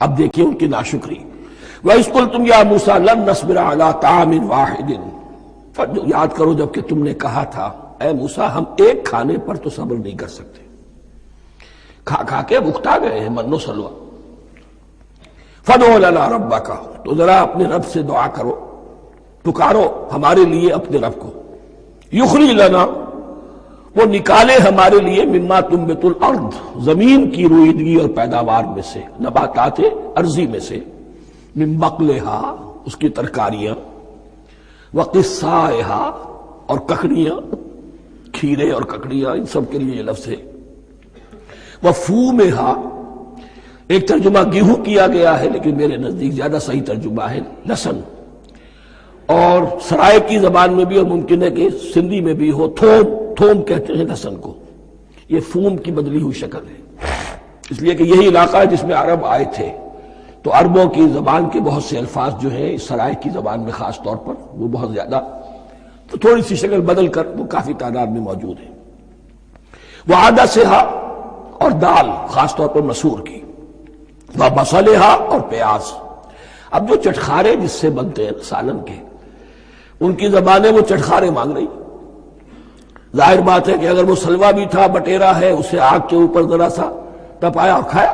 اب دیکھیے ان کی ناشکری. وَإِذْ قُلْتُمْ يَا مُوسَىٰ لَن نَّصْبِرَ عَلَىٰ طَعَامٍ وَاحِدٍ، یاد کرو جب کہ تم نے کہا تھا اے موسیٰ ہم ایک کھانے پر تو صبر نہیں کر سکتے، کھا کھا کے بکھتا گئے ہیں من و سلوہ. فَادْعُ لَنَا رَبَّكَ، تو ذرا اپنے رب سے دعا کرو، پکارو ہمارے لیے اپنے رب کو. یخرج لنا، وہ نکالے ہمارے لیے مما تنبت الارض، زمین کی روئیدگی اور پیداوار میں سے، نباتات ارضی میں سے، من بقلہا اس کی ترکاریاں، وقصائہا اور ککڑیاں، کھیرے اور ککڑیاں ان سب کے لیے یہ لفظ ہے. وفومہا، ایک ترجمہ گیہوں کیا گیا ہے لیکن میرے نزدیک زیادہ صحیح ترجمہ ہے لہسن، اور سرائے کی زبان میں بھی اور ممکن ہے کہ سندھی میں بھی ہو تھوم، تھوم کہتے ہیں لہسن کو. یہ فوم کی بدلی ہوئی شکل ہے، اس لیے کہ یہی علاقہ ہے جس میں عرب آئے تھے، تو عربوں کی زبان کے بہت سے الفاظ جو ہیں اس سرائے کی زبان میں خاص طور پر وہ بہت زیادہ، تو تھوڑی سی شکل بدل کر وہ کافی تعداد میں موجود ہے. وعدسہا اور دال خاص طور پر مسور کی، وبصلہا اور پیاز. اب جو چٹخارے جس سے بنتے ہیں سالن کے، ان کی زبانیں وہ چٹخارے مانگ رہی. ظاہر بات ہے کہ اگر وہ سلوا بھی تھا، بٹیرا ہے، اسے آگ کے اوپر ذرا سا تپایا اور کھایا،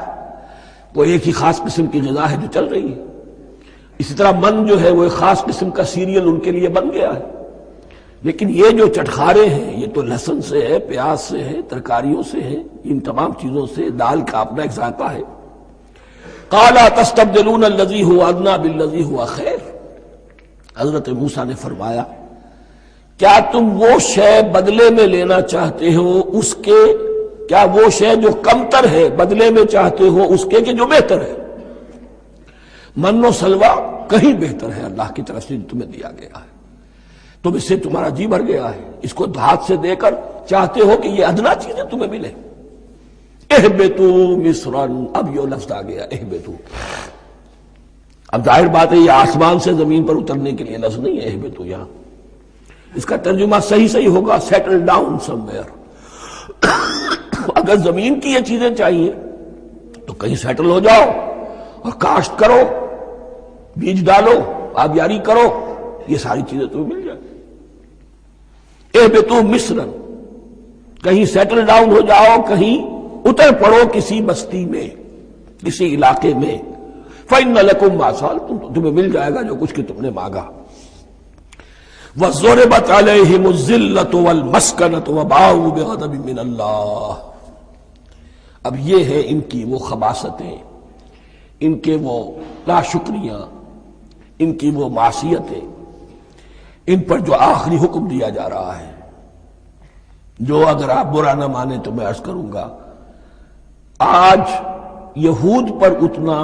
وہ ایک ہی خاص قسم کی غذا ہے جو چل رہی ہے. اسی طرح من جو ہے وہ ایک خاص قسم کا سیریل ان کے لیے بن گیا ہے. لیکن یہ جو چٹخارے ہیں یہ تو لہسن سے ہے، پیاز سے ہے، ترکاریوں سے ہے، ان تمام چیزوں سے، دال کا اپنا ایک ذائقہ ہے. قَالَ تَسْتَبْدِلُونَ الَّذِي هُوَ أَدْنَىٰ بِالَّذِي هُوَ خَيْرٌ، حضرت موسیٰ نے فرمایا کیا تم وہ شے بدلے میں لینا چاہتے ہو اس کے، کیا وہ شے جو کمتر ہے بدلے میں چاہتے ہو اس کے کہ جو بہتر ہے. من و سلوہ کہیں بہتر ہے اللہ کی طرف سے جو تمہیں دیا گیا ہے، تم اس سے تمہارا جی بھر گیا ہے، اس کو ہاتھ سے دے کر چاہتے ہو کہ یہ ادنا چیزیں تمہیں ملے. اہبطوا مصرا، اب یہ لفظ آ گیا اہبطوا. اب ظاہر بات ہے یہ آسمان سے زمین پر اترنے کے لیے لفظ نہیں ہے اہبطوا، یہاں اس کا ترجمہ صحیح ہوگا سیٹل ڈاؤن سم ویئر. اگر زمین کی یہ چیزیں چاہیے تو کہیں سیٹل ہو جاؤ اور کاشت کرو، بیج ڈالو، آبیاری کرو، یہ ساری چیزیں تمہیں مل جائیں. اہبطوا مصرا، کہیں سیٹل ڈاؤن ہو جاؤ، کہیں اتر پڑو کسی بستی میں، کسی علاقے میں. فَإِنَّ لَكُمْ مَا سَأَلْتُمْ، تمہیں مل جائے گا جو کچھ کہ تم نے مانگا. وَضُرِبَتْ عَلَيْهِمُ الذِّلَّةُ وَالْمَسْكَنَةُ وَبَاءُوا بِغَضَبٍ مِّنَ اللَّهِ. اب یہ ہے ان کی وہ خباثتیں، ان کے وہ ناشکریاں، ان کی وہ معصیتیں، ان پر جو آخری حکم دیا جا رہا ہے، جو اگر آپ برا نہ مانیں تو میں عرض کروں گا آج یہود پر اتنا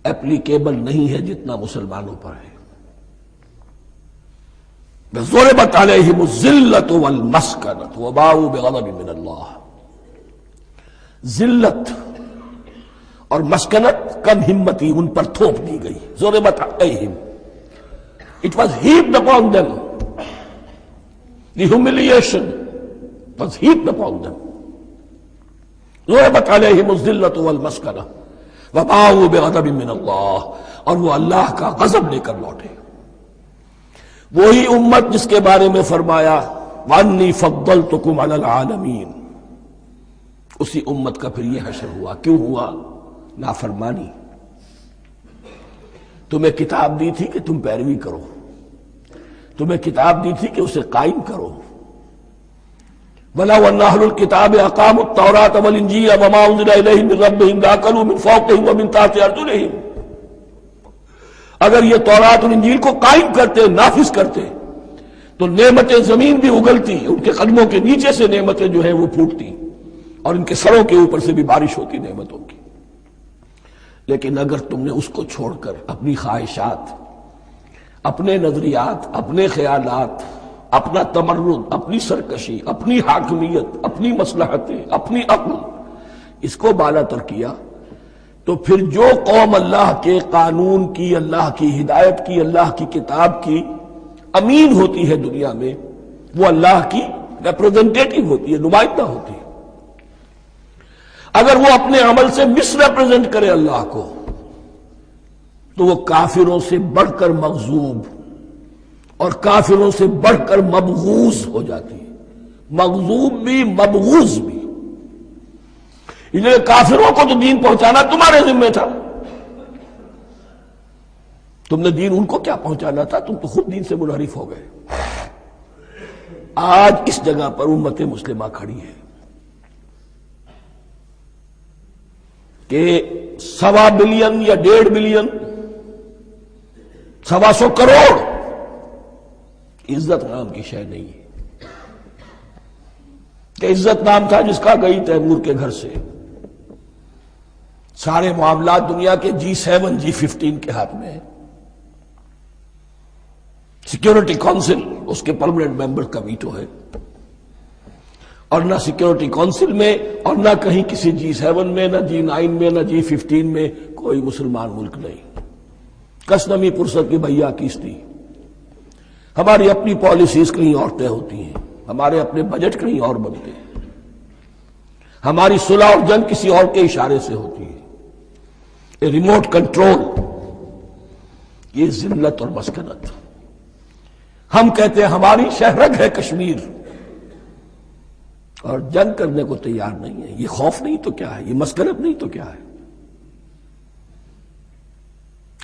اپلیکیبل نہیں ہے جتنا مسلمانوں پر ہے. ضربت علیہم الذلۃ والمسکنۃ وباؤوا بغضب من اللہ. ذلت اور مسکنت، کم ہمتی ان پر تھوپ دی گئی. ضربت علیہم، it was heaped upon them. The humiliation was heaped upon them. ضربت علیہم الذلۃ والمسکنۃ وباؤوا بغضب من اللہ، اور وہ اللہ کا غضب لے کر لوٹے. وہی امت جس کے بارے میں فرمایا وَأَنِّي فَضَّلْتُكُمْ عَلَى الْعَالَمِينَ، اسی امت کا پھر یہ حشر ہوا. کیوں ہوا؟ نافرمانی. تمہیں کتاب دی تھی کہ تم پیروی کرو، تمہیں کتاب دی تھی کہ اسے قائم کرو. وَلَوْ أَنَّ أَهْلَ الْكِتَابِ أَقَامُوا التَّوْرَاةَ وَالْإِنْجِيلَ وَمَا أُنزِلَ إِلَيْهِمْ مِنْ رَبِّهِمْ لَأَكَلُوا مِنْ فَوْقِهِمْ وَمِنْ تَحْتِ أَرْجُلِهِمْ. اگر یہ تورات اور انجیل کو قائم کرتے، نافذ کرتے، تو نعمتیں زمین بھی اگلتی، ان کے قدموں کے نیچے سے نعمتیں جو ہیں وہ پھوٹتی، اور ان کے سروں کے اوپر سے بھی بارش ہوتی نعمتوں کی. لیکن اگر تم نے اس کو چھوڑ کر اپنی خواہشات، اپنے نظریات، اپنے خیالات، اپنا تمرد، اپنی سرکشی، اپنی حاکمیت، اپنی مصلحتیں، اپنی عقل، اس کو بالا تر کیا، تو پھر جو قوم اللہ کے قانون کی، اللہ کی ہدایت کی، اللہ کی کتاب کی امین ہوتی ہے دنیا میں، وہ اللہ کی ریپریزنٹیٹو ہوتی ہے، نمائندہ ہوتی ہے. اگر وہ اپنے عمل سے مس ریپرزینٹ کرے اللہ کو تو وہ کافروں سے بڑھ کر مغضوب اور کافروں سے بڑھ کر مبغوض ہو جاتی ہے، مغضوب بھی مبغوض بھی۔ اس لیے کافروں کو تو دین پہنچانا تمہارے ذمہ تھا، تم نے دین ان کو کیا پہنچانا تھا، تم تو خود دین سے منحرف ہو گئے۔ آج اس جگہ پر امت مسلمہ کھڑی ہے کہ 1.25 بلین یا 1.5 بلین 125 کروڑ عزت نام کی شے نہیں ہے کہ عزت نام تھا جس کا گئی تیمور کے گھر سے، سارے معاملات دنیا کے G7 G15 کے ہاتھ میں ہے، سیکیورٹی کونسل اس کے پرماننٹ ممبر کا ویٹو ہے، اور نہ سیکیورٹی کونسل میں اور نہ کہیں کسی G7 میں، نہ G9 میں، نہ G15 میں کوئی مسلمان ملک نہیں۔ کسنمی پرست کی بھیا کیستی، ہماری اپنی پالیسیز کہیں اور طے ہوتی ہیں، ہمارے اپنے بجٹ کہیں اور بنتے ہیں، ہماری صلح اور جنگ کسی اور کے اشارے سے ہوتی ہے، ریموٹ کنٹرول، یہ ذلت اور مسکنت۔ ہم کہتے ہیں ہماری شہرگ ہے کشمیر اور جنگ کرنے کو تیار نہیں ہے، یہ خوف نہیں تو کیا ہے، یہ مسکنت نہیں تو کیا ہے؟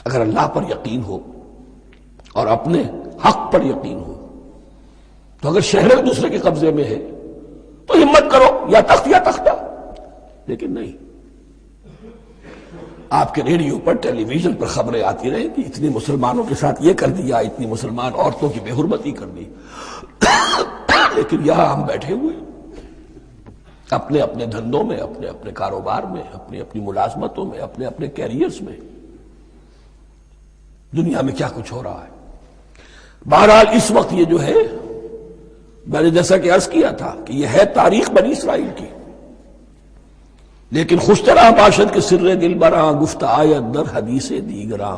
اگر اللہ پر یقین ہو اور اپنے حق پر یقین ہو تو اگر شہر ایک دوسرے کے قبضے میں ہے تو ہمت کرو، یا تخت یا تختہ، لیکن نہیں۔ آپ کے ریڈیو پر ٹیلی ویژن پر خبریں آتی رہیں کہ اتنے مسلمانوں کے ساتھ یہ کر دیا، اتنی مسلمان عورتوں کی بے حرمتی کر دی، لیکن یہاں ہم بیٹھے ہوئے اپنے اپنے دھندوں میں، اپنے اپنے کاروبار میں، اپنی اپنی ملازمتوں میں، اپنے اپنے کیریئرز میں، دنیا میں کیا کچھ ہو رہا ہے۔ بہرحال اس وقت یہ جو ہے، میں نے جیسا کہ عرض کیا تھا کہ یہ ہے تاریخ بنی اسرائیل کی، لیکن خوشترا باشد کے سر دل براں گفت آیت در حدیث دیگراں،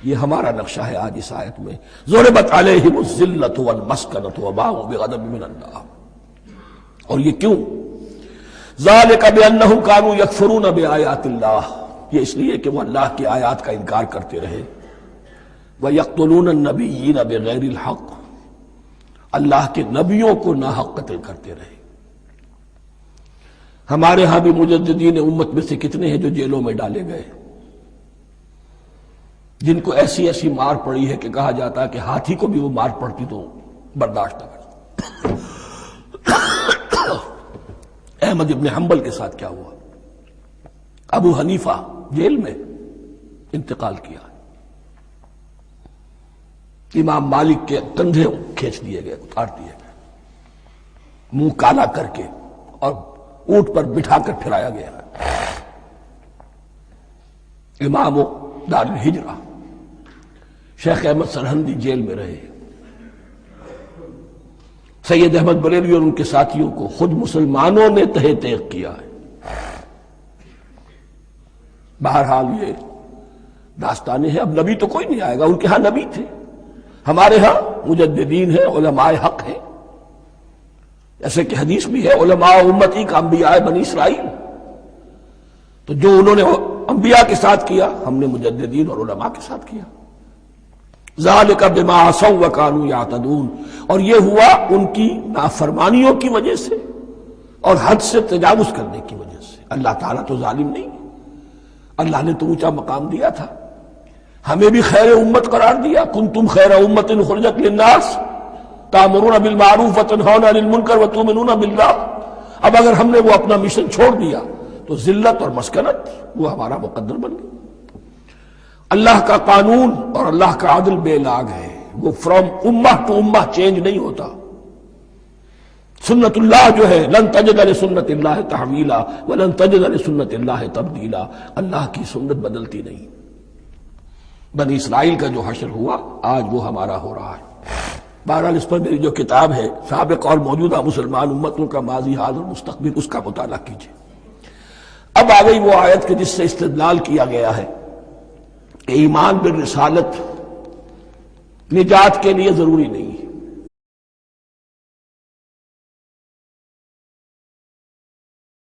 یہ ہمارا نقشہ ہے آج اس آیت میں۔ ضربت علیہم الذلۃ والمسکنۃ وباءوا بغضب من اللہ، اور یہ کیوں؟ ذالک بانہم کانوا یکفرون بآیات اللہ، یہ اس لیے کہ وہ اللہ کی آیات کا انکار کرتے رہے، وَيَقْتُلُونَ النَّبِيِّينَ بِغَيْرِ الْحَقِّ، اللہ کے نبیوں کو ناحق قتل کرتے رہے۔ ہمارے ہاں بھی مجددین امت میں سے کتنے ہیں جو جیلوں میں ڈالے گئے، جن کو ایسی ایسی مار پڑی ہے کہ کہا جاتا ہے کہ ہاتھی کو بھی وہ مار پڑتی تو برداشت نہ کرتا۔ احمد ابن حنبل کے ساتھ کیا ہوا؟ ابو حنیفہ جیل میں انتقال کیا، امام مالک کے کندھے کھینچ دیے گئے، اتار دیے گئے، منہ کالا کر کے اور اونٹ پر بٹھا کر پھرایا گیا۔ امام دار الہجرہ شیخ احمد سرہندی جیل میں رہے، سید احمد بریلوی اور ان کے ساتھیوں کو خود مسلمانوں نے تہہ تیغ کیا ہے۔ بہرحال یہ داستانیں ہیں، اب نبی تو کوئی نہیں آئے گا، ان کے ہاں نبی تھے، ہمارے ہاں مجددین ہیں، علماء حق ہیں، جیسے کہ حدیث بھی ہے علماء امتی کا انبیاء بنی اسرائیل، تو جو انہوں نے انبیاء کے ساتھ کیا ہم نے مجددین اور علماء کے ساتھ کیا۔ ذالک بما عصوا وکانوا یعتدون، اور یہ ہوا ان کی نافرمانیوں کی وجہ سے اور حد سے تجاوز کرنے کی وجہ سے۔ اللہ تعالیٰ تو ظالم نہیں، اللہ نے تو اونچا مقام دیا تھا، ہمیں بھی خیر امت قرار دیا، کنتم خیر امت اخرجت للناس تأمرون بالمعروف وتنہون عن المنکر وتؤمنون باللہ۔ اب اگر ہم نے وہ اپنا مشن چھوڑ دیا تو ذلت اور مسکنت وہ ہمارا مقدر بن گئی۔ اللہ کا قانون اور اللہ کا عدل بے لاگ ہے، وہ فرام امہ ٹو امہ چینج نہیں ہوتا۔ سنت اللہ جو ہے لن تجد لسنت اللہ تحویلا ولن تجد لسنت اللہ تبدیلا، اللہ کی سنت بدلتی نہیں۔ بنی اسرائیل کا جو حشر ہوا آج وہ ہمارا ہو رہا ہے۔ بہرحال اس پر میری جو کتاب ہے سابق اور موجودہ مسلمان امتوں کا ماضی حال اور مستقبل، اس کا مطالعہ کیجیے۔ اب آ گئی وہ آیت کہ جس سے استدلال کیا گیا ہے کہ ایمان بالرسالت نجات کے لیے ضروری نہیں۔